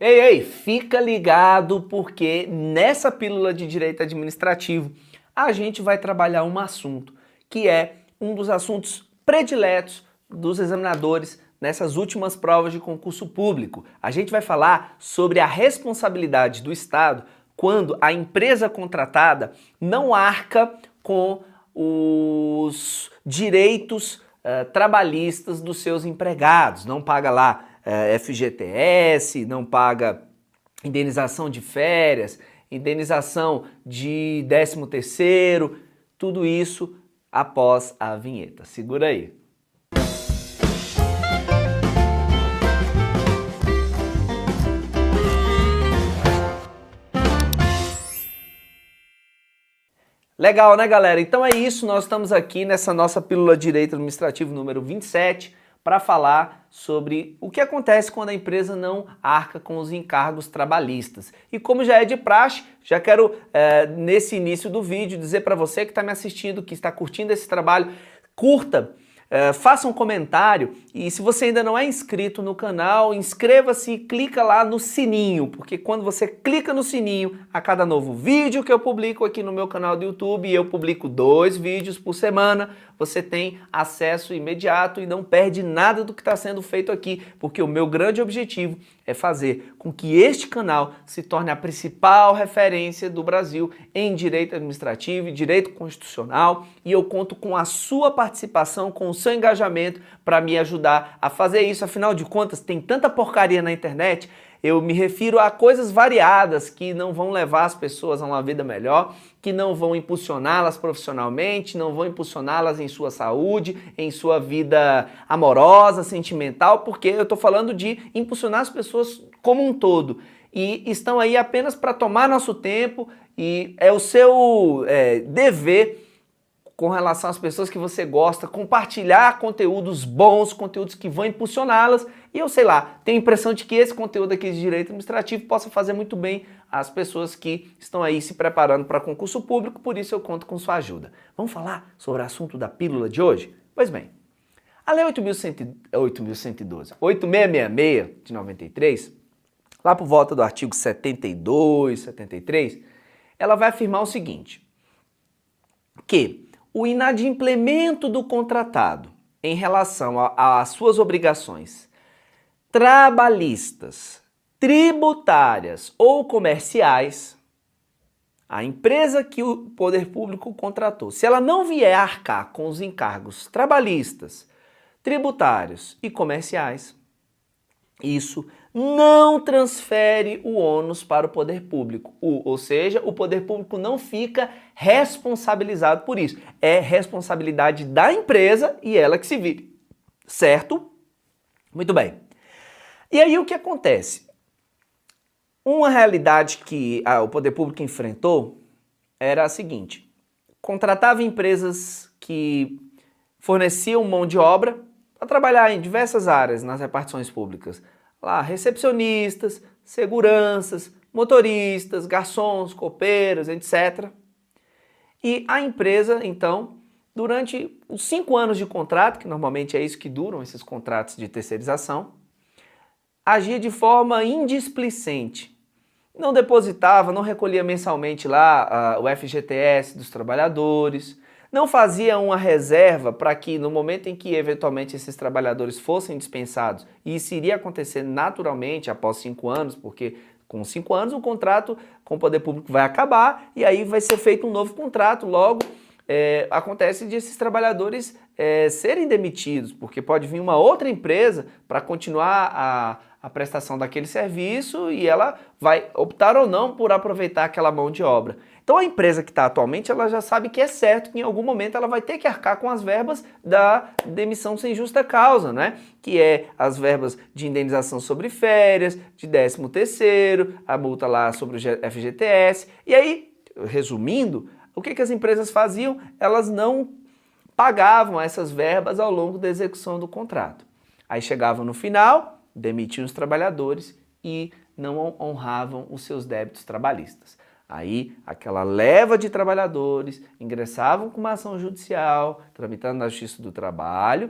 Ei, fica ligado porque nessa pílula de direito administrativo a gente vai trabalhar um assunto que é um dos assuntos prediletos dos examinadores nessas últimas provas de concurso público. A gente vai falar sobre a responsabilidade do Estado quando a empresa contratada não arca com os direitos trabalhistas dos seus empregados, não paga lá FGTS, não paga indenização de férias, indenização de 13º, tudo isso após a vinheta. Segura aí. Legal, né, galera? Então é isso, nós estamos aqui nessa nossa pílula de direito administrativo número 27 para falar sobre o que acontece quando a empresa não arca com os encargos trabalhistas. E como já é de praxe, já quero, nesse início do vídeo, dizer para você que está me assistindo, que está curtindo esse trabalho, curta, faça um comentário e se você ainda não é inscrito no canal, inscreva-se e clica lá no sininho, porque quando você clica no sininho, a cada novo vídeo que eu publico aqui no meu canal do YouTube, e eu publico 2 vídeos por semana, você tem acesso imediato e não perde nada do que está sendo feito aqui, porque o meu grande objetivo é fazer com que este canal se torne a principal referência do Brasil em direito administrativo e direito constitucional, e eu conto com a sua participação, com o seu engajamento para me ajudar a fazer isso. Afinal de contas, tem tanta porcaria na internet. Eu me refiro a coisas variadas que não vão levar as pessoas a uma vida melhor, que não vão impulsioná-las profissionalmente, não vão impulsioná-las em sua saúde, em sua vida amorosa, sentimental, porque eu estou falando de impulsionar as pessoas como um todo. E estão aí apenas para tomar nosso tempo e é o seu dever com relação às pessoas que você gosta, compartilhar conteúdos bons, conteúdos que vão impulsioná-las, e eu sei lá, tenho a impressão de que esse conteúdo aqui de direito administrativo possa fazer muito bem às pessoas que estão aí se preparando para concurso público, por isso eu conto com sua ajuda. Vamos falar sobre o assunto da pílula de hoje? Pois bem, a Lei 8666 de 93, lá por volta do artigo 72, 73, ela vai afirmar o seguinte, que o inadimplemento do contratado em relação às suas obrigações trabalhistas, tributárias ou comerciais, a empresa que o poder público contratou, se ela não vier arcar com os encargos trabalhistas, tributários e comerciais, isso não transfere o ônus para o poder público, ou seja, o poder público não fica responsabilizado por isso. É responsabilidade da empresa e ela que se vire, certo? Muito bem. E aí o que acontece? Uma realidade que o poder público enfrentou era a seguinte, contratava empresas que forneciam mão de obra para trabalhar em diversas áreas nas repartições públicas. Lá, recepcionistas, seguranças, motoristas, garçons, copeiros, etc. E a empresa, então, durante os 5 anos de contrato, que normalmente é isso que duram esses contratos de terceirização, agia de forma indisplicente. Não depositava, não recolhia mensalmente lá o FGTS dos trabalhadores, não fazia uma reserva para que no momento em que eventualmente esses trabalhadores fossem dispensados, e isso iria acontecer naturalmente após 5 anos, porque com 5 anos o contrato com o poder público vai acabar e aí vai ser feito um novo contrato, logo acontece de esses trabalhadores serem demitidos, porque pode vir uma outra empresa para continuar a prestação daquele serviço e ela vai optar ou não por aproveitar aquela mão de obra. Então a empresa que está atualmente, ela já sabe que é certo que em algum momento ela vai ter que arcar com as verbas da demissão sem justa causa, né? Que é as verbas de indenização sobre férias, de 13º, a multa lá sobre o FGTS. E aí, resumindo, o que as empresas faziam? Elas não pagavam essas verbas ao longo da execução do contrato. Aí chegavam no final, demitiam os trabalhadores e não honravam os seus débitos trabalhistas. Aí, aquela leva de trabalhadores ingressavam com uma ação judicial, tramitando na Justiça do Trabalho,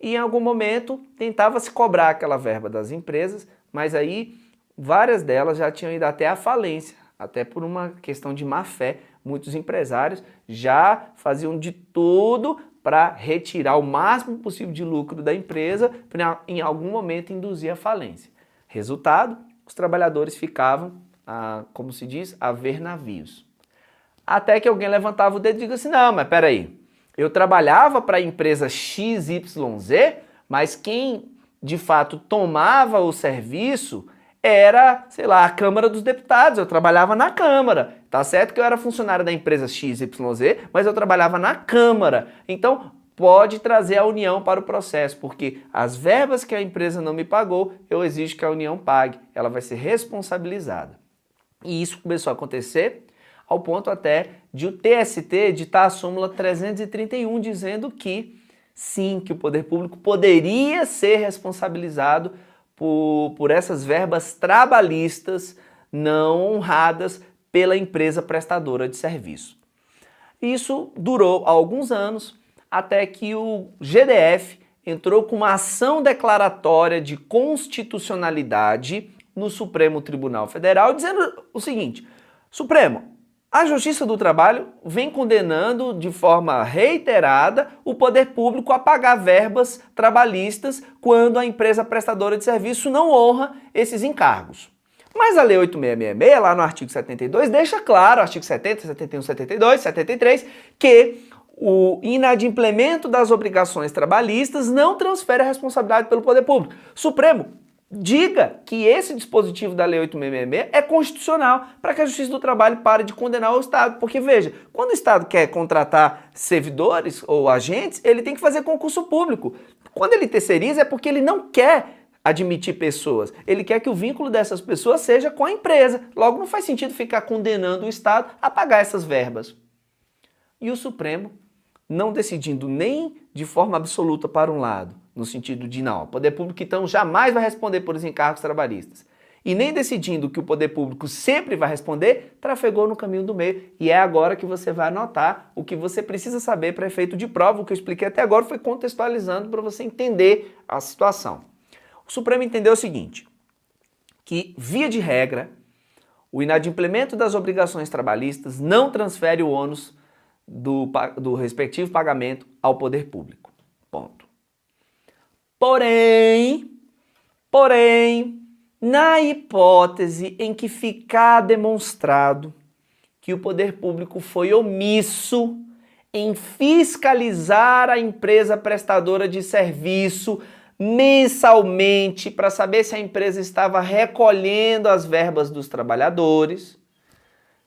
e em algum momento tentava-se cobrar aquela verba das empresas, mas aí várias delas já tinham ido até a falência, até por uma questão de má fé. Muitos empresários já faziam de tudo para retirar o máximo possível de lucro da empresa, para em algum momento induzir a falência. Resultado, os trabalhadores ficavam, como se diz, a ver navios. Até que alguém levantava o dedo e dizia assim, não, mas peraí, eu trabalhava para a empresa XYZ, mas quem de fato tomava o serviço era, sei lá, a Câmara dos Deputados, eu trabalhava na Câmara. Tá certo que eu era funcionário da empresa XYZ, mas eu trabalhava na Câmara. Então, pode trazer a União para o processo, porque as verbas que a empresa não me pagou, eu exijo que a União pague. Ela vai ser responsabilizada. E isso começou a acontecer ao ponto até de o TST editar a súmula 331, dizendo que, sim, que o poder público poderia ser responsabilizado por essas verbas trabalhistas não honradas pela empresa prestadora de serviço. Isso durou alguns anos, até que o GDF entrou com uma ação declaratória de constitucionalidade no Supremo Tribunal Federal, dizendo o seguinte: Supremo, a Justiça do Trabalho vem condenando de forma reiterada o poder público a pagar verbas trabalhistas quando a empresa prestadora de serviço não honra esses encargos. Mas a Lei 8666, lá no artigo 72, deixa claro, artigo 70, 71, 72, 73, que o inadimplemento das obrigações trabalhistas não transfere a responsabilidade pelo poder público. Supremo, diga que esse dispositivo da Lei 8666 é constitucional para que a Justiça do Trabalho pare de condenar o Estado. Porque, veja, quando o Estado quer contratar servidores ou agentes, ele tem que fazer concurso público. Quando ele terceiriza é porque ele não quer admitir pessoas. Ele quer que o vínculo dessas pessoas seja com a empresa. Logo, não faz sentido ficar condenando o Estado a pagar essas verbas. E o Supremo, não decidindo nem de forma absoluta para um lado, no sentido de não, o poder público então jamais vai responder por os encargos trabalhistas, e nem decidindo que o poder público sempre vai responder, trafegou no caminho do meio. E é agora que você vai anotar o que você precisa saber para efeito de prova. O que eu expliquei até agora foi contextualizando para você entender a situação. O Supremo entendeu o seguinte, que via de regra, o inadimplemento das obrigações trabalhistas não transfere o ônus do respectivo pagamento ao poder público. Ponto. Porém, na hipótese em que ficar demonstrado que o poder público foi omisso em fiscalizar a empresa prestadora de serviço mensalmente para saber se a empresa estava recolhendo as verbas dos trabalhadores,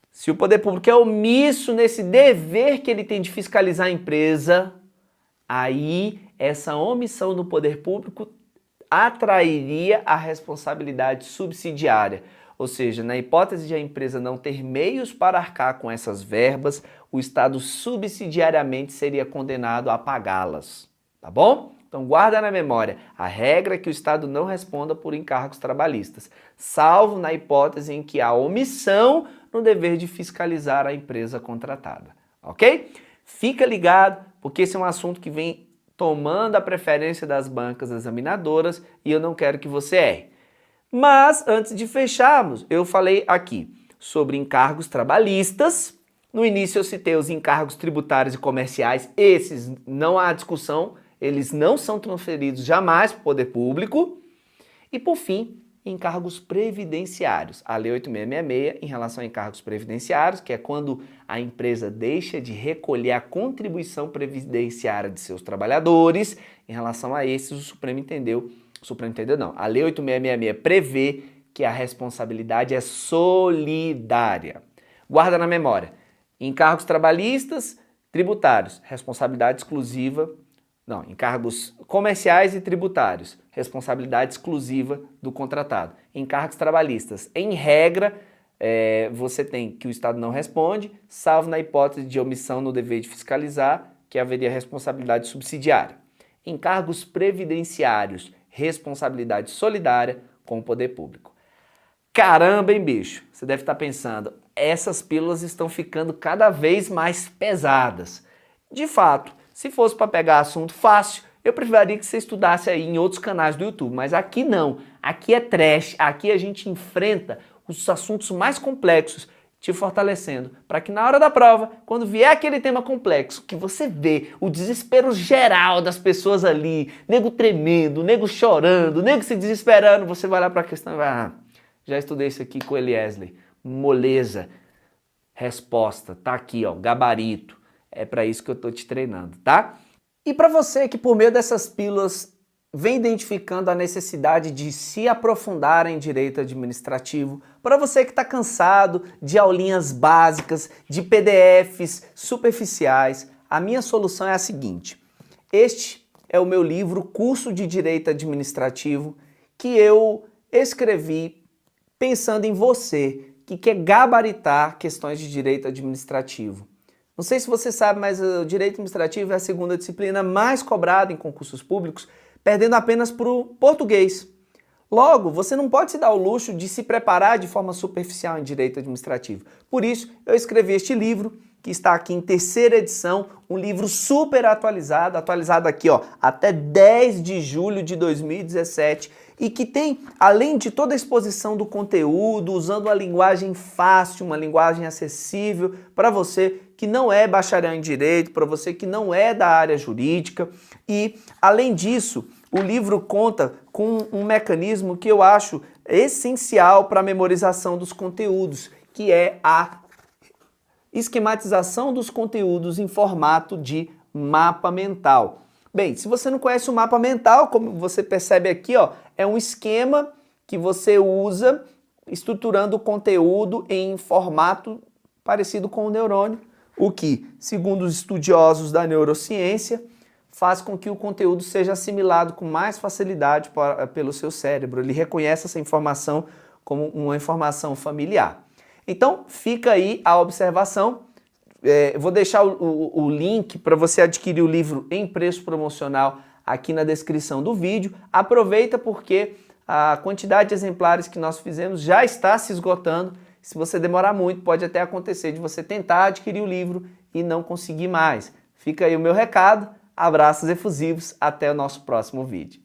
se o poder público é omisso nesse dever que ele tem de fiscalizar a empresa, aí essa omissão do poder público atrairia a responsabilidade subsidiária. Ou seja, na hipótese de a empresa não ter meios para arcar com essas verbas, o Estado subsidiariamente seria condenado a pagá-las. Tá bom? Então guarda na memória, a regra é que o Estado não responda por encargos trabalhistas, salvo na hipótese em que há omissão no dever de fiscalizar a empresa contratada, ok? Fica ligado, porque esse é um assunto que vem tomando a preferência das bancas examinadoras e eu não quero que você erre. Mas, antes de fecharmos, eu falei aqui sobre encargos trabalhistas. No início eu citei os encargos tributários e comerciais, esses não há discussão, eles não são transferidos jamais para o poder público. E, por fim, encargos previdenciários. A Lei 8666, em relação a encargos previdenciários, que é quando a empresa deixa de recolher a contribuição previdenciária de seus trabalhadores. Em relação a esses, o Supremo entendeu não. A Lei 8666 prevê que a responsabilidade é solidária. Guarda na memória. Encargos trabalhistas, tributários, responsabilidade exclusiva. Não, encargos comerciais e tributários, responsabilidade exclusiva do contratado. Encargos trabalhistas, em regra, você tem que o Estado não responde, salvo na hipótese de omissão no dever de fiscalizar, que haveria responsabilidade subsidiária. Encargos previdenciários, responsabilidade solidária com o poder público. Caramba, hein, bicho? Você deve estar pensando, essas pílulas estão ficando cada vez mais pesadas. De fato, se fosse para pegar assunto fácil, Eu preferiria que você estudasse aí em outros canais do YouTube, mas aqui não. Aqui é trash, aqui a gente enfrenta os assuntos mais complexos, te fortalecendo, para que na hora da prova, quando vier aquele tema complexo, que você vê o desespero geral das pessoas ali, nego tremendo, nego chorando, nego se desesperando, você vai lá para a questão e vai, já estudei isso aqui com o Eliezer, moleza, resposta, tá aqui, ó, gabarito, é para isso que eu tô te treinando, tá? E para você que por meio dessas pílulas vem identificando a necessidade de se aprofundar em direito administrativo, para você que está cansado de aulinhas básicas, de PDFs superficiais, a minha solução é a seguinte. Este é o meu livro Curso de Direito Administrativo que eu escrevi pensando em você que quer gabaritar questões de direito administrativo. Não sei se você sabe, mas o direito administrativo é a segunda disciplina mais cobrada em concursos públicos, perdendo apenas para o português. Logo, você não pode se dar o luxo de se preparar de forma superficial em direito administrativo. Por isso, eu escrevi este livro, que está aqui em terceira edição, um livro super atualizado, aqui ó, até 10 de julho de 2017, e que tem, além de toda a exposição do conteúdo, usando uma linguagem fácil, uma linguagem acessível para você que não é bacharel em direito, para você que não é da área jurídica, e além disso, o livro conta com um mecanismo que eu acho essencial para a memorização dos conteúdos, que é a esquematização dos conteúdos em formato de mapa mental. Bem, se você não conhece o mapa mental, como você percebe aqui, ó, é um esquema que você usa estruturando o conteúdo em formato parecido com o neurônio, o que, segundo os estudiosos da neurociência, faz com que o conteúdo seja assimilado com mais facilidade pelo seu cérebro. Ele reconhece essa informação como uma informação familiar. Então, fica aí a observação. Vou deixar o link para você adquirir o livro em preço promocional aqui na descrição do vídeo. Aproveita porque a quantidade de exemplares que nós fizemos já está se esgotando. Se você demorar muito, pode até acontecer de você tentar adquirir o livro e não conseguir mais. Fica aí o meu recado. Abraços efusivos. Até o nosso próximo vídeo.